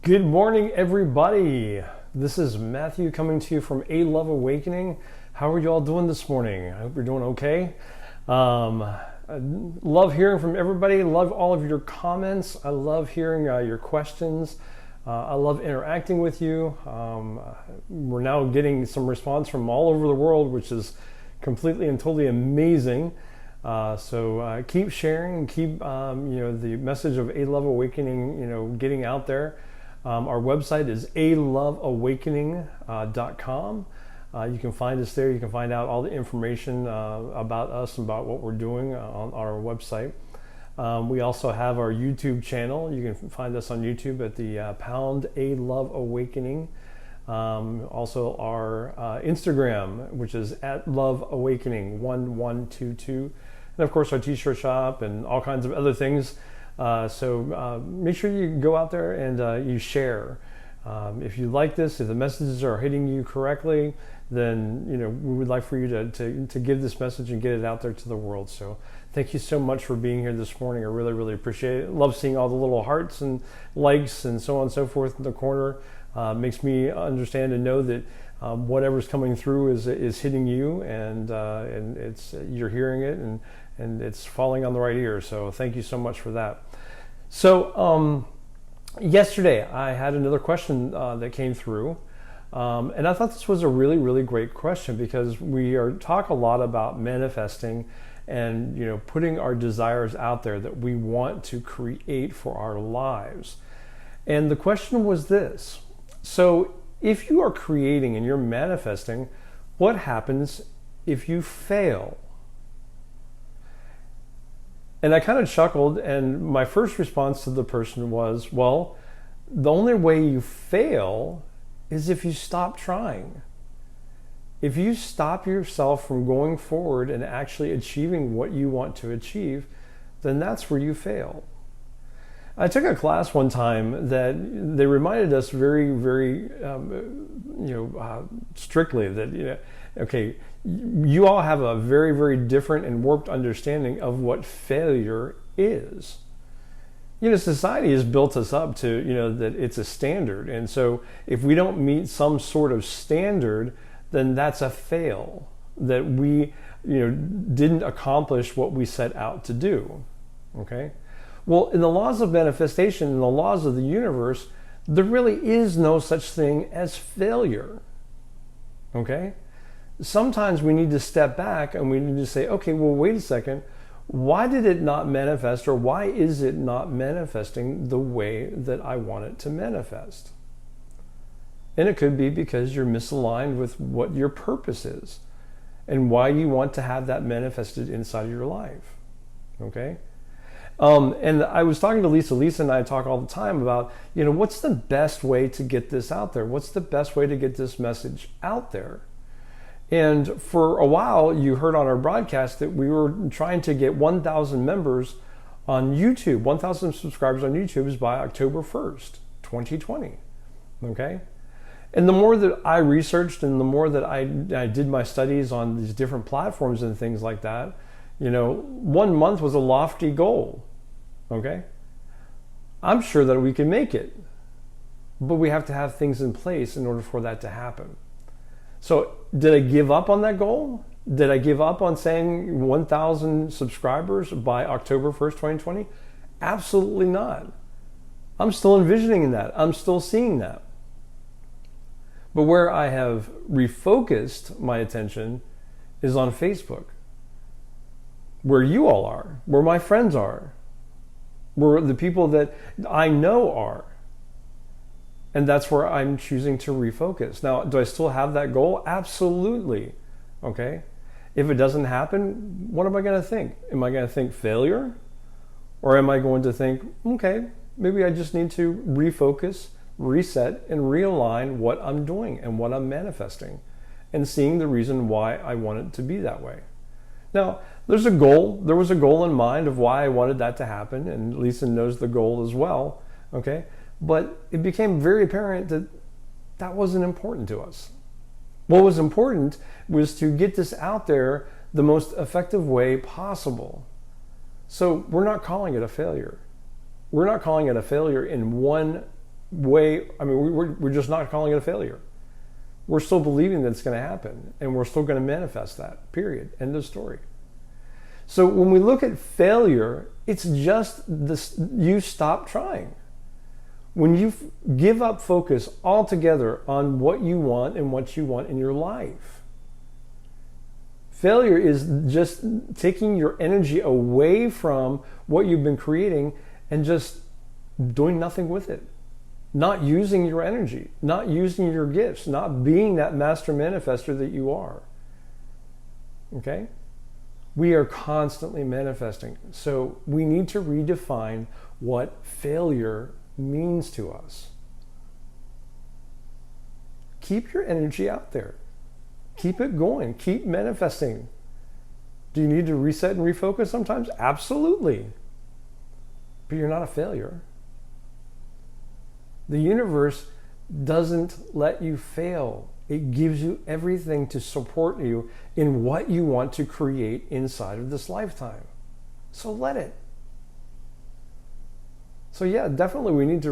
Good morning, everybody. This is Matthew coming to you from A Love Awakening. How are you all doing this morning? I hope you're doing okay. I love hearing from everybody. Love all of your comments. I love hearing your questions. I love interacting with you. We're now getting some response from all over the world, which is completely and totally amazing. So keep sharing, keep the message of A Love Awakening, getting out there. Our website is aloveawakening.com. You can find us there. You can find out all the information about us and about what we're doing on our website. We also have our YouTube channel. You can find us on YouTube at the pound A Love Awakening. Also our Instagram, which is at Love Awakening 1122. And of course our t-shirt shop and all kinds of other things. So make sure you go out there and you share. If you like this, if the messages are hitting you correctly, then we would like for you to give this message and get it out there to the world. So thank you so much for being here this morning. I really, really appreciate it. Love seeing all the little hearts and likes and so on and so forth in the corner. Makes me understand and know that whatever's coming through is hitting you, and it's you're hearing it, and it's falling on the right ear. So thank you so much for that. So yesterday I had another question that came through, and I thought this was a really, really great question, because we talk a lot about manifesting and putting our desires out there that we want to create for our lives. And the question was this: so if you are creating and you're manifesting, what happens if you fail? And I kind of chuckled, and my first response to the person was, well, the only way you fail is if you stop trying. If you stop yourself from going forward and actually achieving what you want to achieve, then that's where you fail. I took a class one time that they reminded us very, very, strictly that, okay, you all have a very, very different and warped understanding of what failure is. Society has built us up to, that it's a standard. And so if we don't meet some sort of standard, then that's a fail, that we, didn't accomplish what we set out to do, okay? Well, in the laws of manifestation, in the laws of the universe, there really is no such thing as failure, okay? Sometimes we need to step back and we need to say, okay, well, wait a second. Why did it not manifest, or why is it not manifesting the way that I want it to manifest? And it could be because you're misaligned with what your purpose is and why you want to have that manifested inside of your life, okay? And I was talking to Lisa. Lisa and I talk all the time about, what's the best way to get this out there? What's the best way to get this message out there? And for a while, you heard on our broadcast that we were trying to get 1,000 members on YouTube, 1,000 subscribers on YouTube by October 1st, 2020, okay? And the more that I researched and the more that I did my studies on these different platforms and things like that, 1 month was a lofty goal, okay? I'm sure that we can make it, but we have to have things in place in order for that to happen. So did I give up on that goal? Did I give up on saying 1,000 subscribers by October 1st, 2020? Absolutely not. I'm still envisioning that. I'm still seeing that. But where I have refocused my attention is on Facebook, where you all are, where my friends are, where the people that I know are. And that's where I'm choosing to refocus. Now, do I still have that goal? Absolutely. Okay. If it doesn't happen, what am I going to think? Am I going to think failure? Or am I going to think, okay, maybe I just need to refocus, reset, and realign what I'm doing and what I'm manifesting, and seeing the reason why I want it to be that way. Now, there's a goal. There was a goal in mind of why I wanted that to happen, and Lisa knows the goal as well. Okay. But it became very apparent that that wasn't important to us. What was important was to get this out there the most effective way possible. So we're not calling it a failure. We're not calling it a failure in one we're just not calling it a failure. We're still believing that it's going to happen, and we're still going to manifest that, period. End of story. So when we look at failure, it's just this: you stop trying. When you give up focus altogether on what you want and what you want in your life. Failure is just taking your energy away from what you've been creating and just doing nothing with it. Not using your energy, not using your gifts, not being that master manifester that you are. Okay? We are constantly manifesting. So we need to redefine what failure means to us. Keep your energy out there. Keep it going. Keep manifesting. Do you need to reset and refocus sometimes? Absolutely. But you're not a failure. The universe doesn't let you fail. It gives you everything to support you in what you want to create inside of this lifetime. So let it. So yeah, definitely we need to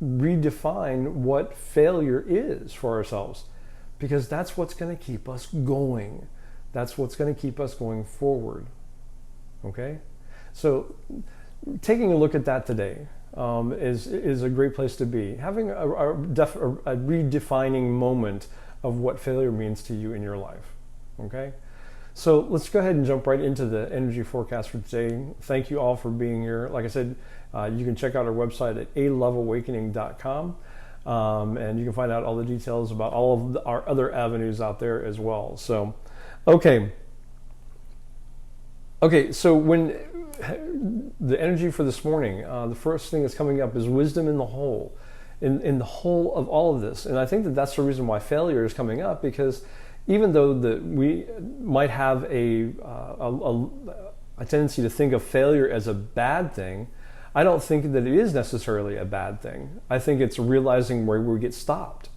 redefine what failure is for ourselves, because that's what's going to keep us going. That's what's going to keep us going forward. Okay? So taking a look at that today is a great place to be. Having a redefining moment of what failure means to you in your life. Okay? So let's go ahead and jump right into the energy forecast for today. Thank you all for being here. Like I said, you can check out our website at aloveawakening.com, and you can find out all the details about all of our other avenues out there as well. So, okay, so when the energy for this morning, the first thing that's coming up is wisdom in the whole, in the whole of all of this. And I think that that's the reason why failure is coming up, because even though we might have a tendency to think of failure as a bad thing, I don't think that it is necessarily a bad thing. I think it's realizing where we get stopped.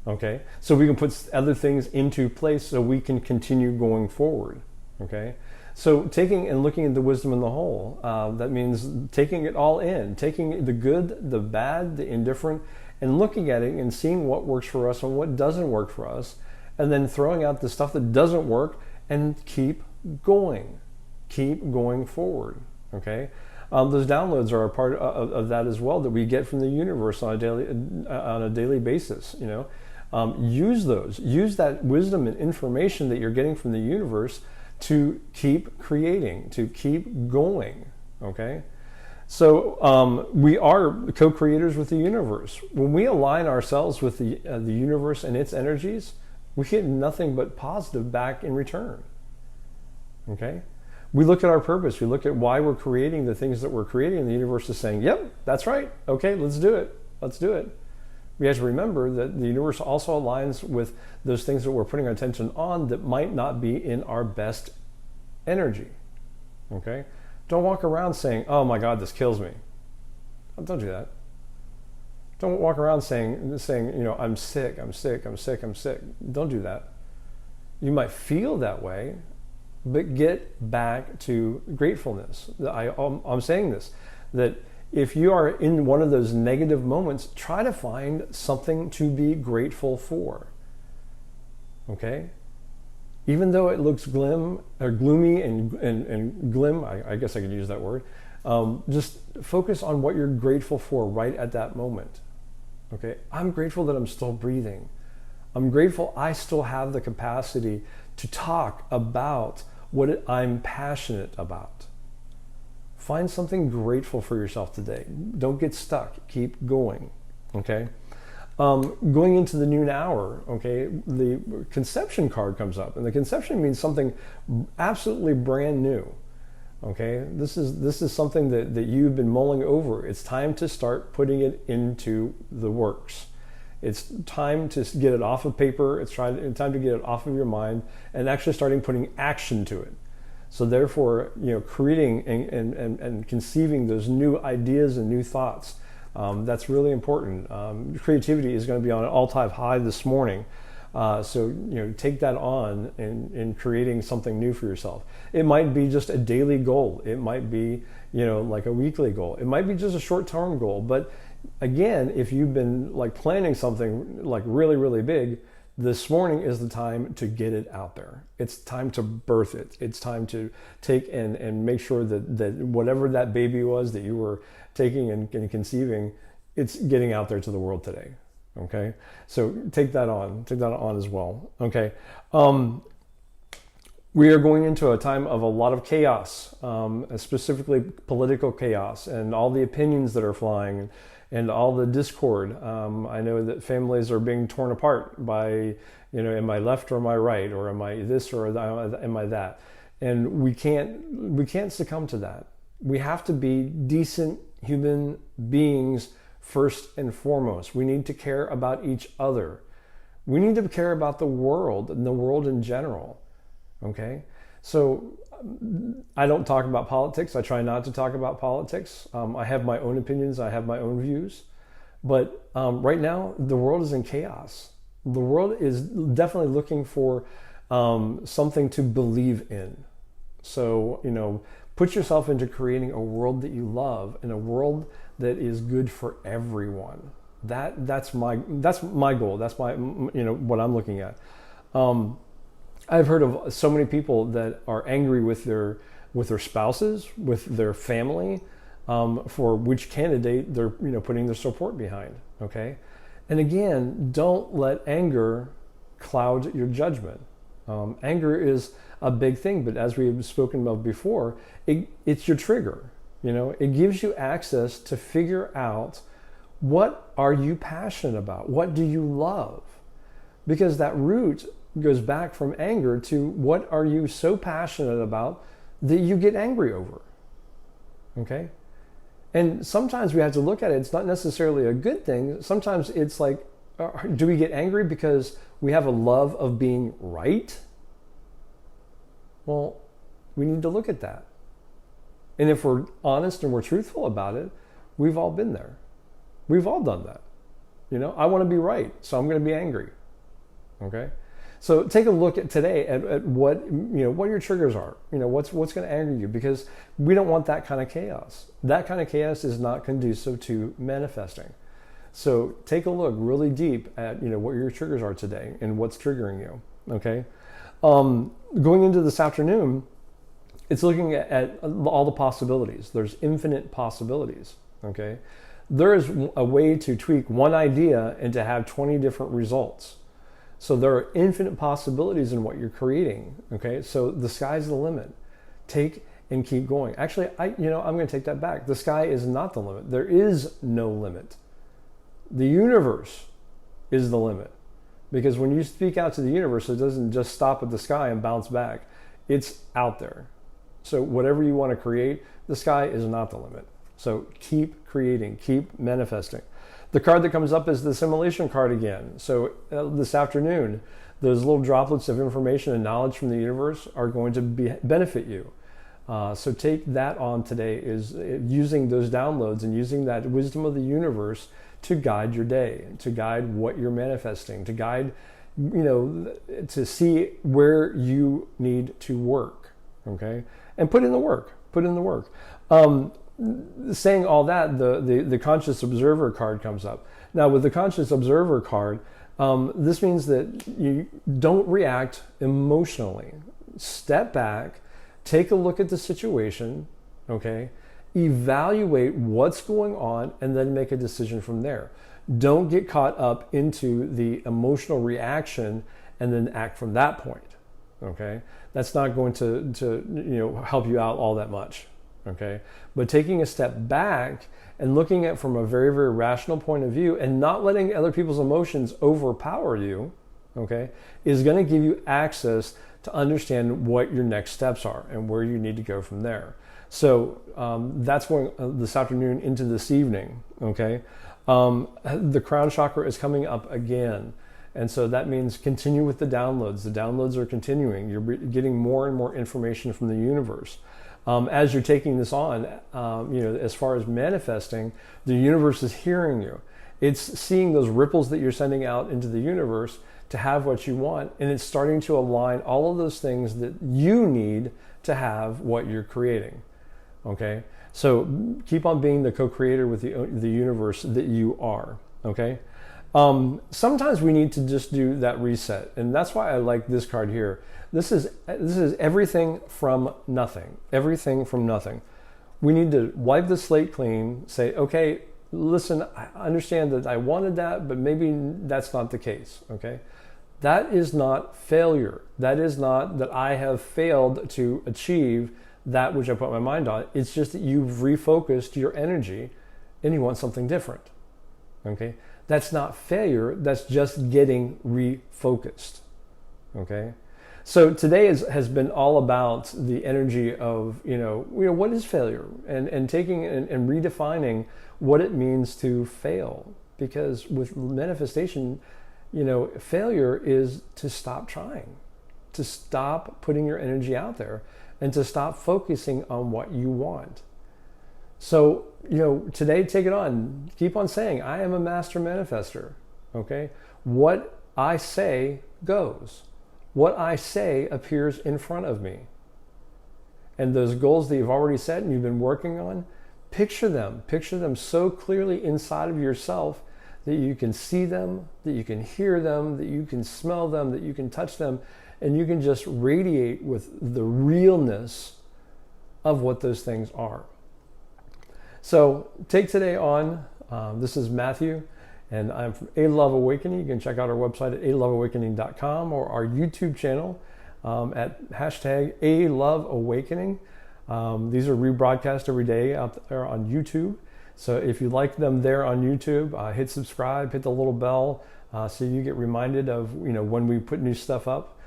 Okay, so we can put other things into place so we can continue going forward. Okay, so taking and looking at the wisdom in the whole, that means taking it all in, taking the good, the bad, the indifferent, and looking at it and seeing what works for us and what doesn't work for us, and then throwing out the stuff that doesn't work and keep going forward. Okay, those downloads are a part of that as well, that we get from the universe on a daily basis. Use those. Use that wisdom and information that you're getting from the universe to keep creating, to keep going. Okay, so we are co-creators with the universe. When we align ourselves with the universe and its energies, we get nothing but positive back in return. Okay? We look at our purpose. We look at why we're creating the things that we're creating, and the universe is saying, yep, that's right. Okay, let's do it. Let's do it. We have to remember that the universe also aligns with those things that we're putting our attention on that might not be in our best energy. Okay? Don't walk around saying, oh my God, this kills me. Don't do that. Don't walk around saying, I'm sick. Don't do that. You might feel that way, but get back to gratefulness. I'm saying this, that if you are in one of those negative moments, try to find something to be grateful for. Okay? Even though it looks gloomy and glim, I guess I could use that word, just focus on what you're grateful for right at that moment. Okay, I'm grateful that I'm still breathing. I'm grateful I still have the capacity to talk about what I'm passionate about. Find something grateful for yourself today. Don't get stuck. Keep going. Okay. Going into the noon hour, okay, the conception card comes up, and the conception means something absolutely brand new. Okay, this is something that you've been mulling over. It's time to start putting it into the works. It's time to get it off of paper. It's time to get it off of your mind and actually starting putting action to it. So therefore, creating and conceiving those new ideas and new thoughts, that's really important. Creativity is going to be on an all-time high this morning. So, take that on in creating something new for yourself. It might be just a daily goal. It might be, like a weekly goal. It might be just a short-term goal. But again, if you've been like planning something like really, really big, this morning is the time to get it out there. It's time to birth it. It's time to take and make sure that whatever that baby was that you were taking and conceiving, it's getting out there to the world today. Okay, so take that on as well. Okay, we are going into a time of a lot of chaos, specifically political chaos, and all the opinions that are flying, and all the discord. I know that families are being torn apart by, am I left or am I right, or am I this or am I that? And we can't succumb to that. We have to be decent human beings first and foremost. We need to care about each other. We need to care about the world and the world in general. Okay? So I don't talk about politics. I try not to talk about politics. I have my own opinions. I have my own views. But right now, the world is in chaos. The world is definitely looking for something to believe in. So, put yourself into creating a world that you love and a world that is good for everyone. That's my goal. That's my what I'm looking at. I've heard of so many people that are angry with their spouses, with their family, for which candidate they're putting their support behind. Okay, and again, don't let anger cloud your judgment. Anger is a big thing, but as we've spoken about before, it's your trigger. It gives you access to figure out what are you passionate about? What do you love? Because that root goes back from anger to what are you so passionate about that you get angry over? Okay? And sometimes we have to look at it. It's not necessarily a good thing. Sometimes it's like, do we get angry because we have a love of being right? Well, we need to look at that. And if we're honest and we're truthful about it, we've all been there. We've all done that. I want to be right, so I'm going to be angry. Okay? So take a look at today at what what your triggers are. What's going to anger you, because we don't want that kind of chaos. That kind of chaos is not conducive to manifesting. So take a look really deep at what your triggers are today and what's triggering you. Okay? Going into this afternoon, it's looking at all the possibilities. There's infinite possibilities. Okay? There is a way to tweak one idea and to have 20 different results. So there are infinite possibilities in what you're creating. Okay, so the sky's the limit. Take and keep going. Actually, I'm going to take that back. The sky is not the limit. There is no limit. The universe is the limit, because when you speak out to the universe, it doesn't just stop at the sky and bounce back. It's out there. So whatever you want to create, the sky is not the limit. So keep creating, keep manifesting. The card that comes up is the assimilation card again. So this afternoon, those little droplets of information and knowledge from the universe are going to benefit you. So take that on today, is using those downloads and using that wisdom of the universe to guide your day, to guide what you're manifesting, to guide, to see where you need to work, okay? And put in the work, saying all that, the conscious observer card comes up. Now with the conscious observer card, this means that you don't react emotionally. Step back, take a look at the situation, okay? Evaluate what's going on and then make a decision from there. Don't get caught up into the emotional reaction and then act from that point, okay? That's not going to help you out all that much. Okay, but taking a step back and looking at it from a very, very rational point of view and not letting other people's emotions overpower you, okay, is going to give you access to understand what your next steps are and where you need to go from there. So that's going this afternoon into this evening, okay? The crown chakra is coming up again. And so that means continue with the downloads. The downloads are continuing. You're getting more and more information from the universe. As you're taking this on, as far as manifesting, the universe is hearing you. It's seeing those ripples that you're sending out into the universe to have what you want, and it's starting to align all of those things that you need to have what you're creating. Okay, so keep on being the co-creator with the universe that you are. Okay, sometimes we need to just do that reset, and that's why I like this card here. This is everything from nothing. Everything from nothing. We need to wipe the slate clean. Say, okay, listen, I understand that I wanted that, but maybe that's not the case. Okay, that is not failure. That is not that I have failed to achieve that which I put my mind on. It's just that you've refocused your energy and you want something different. Okay? That's not failure, that's just getting refocused. Okay? So today has been all about the energy of, what is failure, and taking and redefining what it means to fail. Because with manifestation, failure is to stop trying, to stop putting your energy out there, and to stop focusing on what you want. So, today, take it on. Keep on saying, I am a master manifester. Okay? What I say goes. What I say appears in front of me. And those goals that you've already set and you've been working on, picture them. Picture them so clearly inside of yourself that you can see them, that you can hear them, that you can smell them, that you can touch them, and you can just radiate with the realness of what those things are. So take today on. This is Matthew, and I'm from A Love Awakening. You can check out our website at aloveawakening.com or our YouTube channel at hashtag A Love Awakening. These are rebroadcast every day out there on YouTube. So if you like them there on YouTube, hit subscribe, hit the little bell so you get reminded of when we put new stuff up.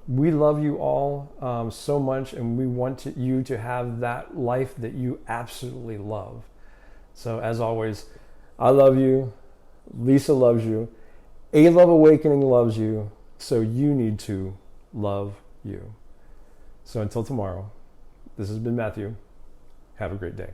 We love you all so much, and we want you to have that life that you absolutely love. So as always, I love you, Lisa loves you, A Love Awakening loves you, so you need to love you. So until tomorrow, this has been Matthew. Have a great day.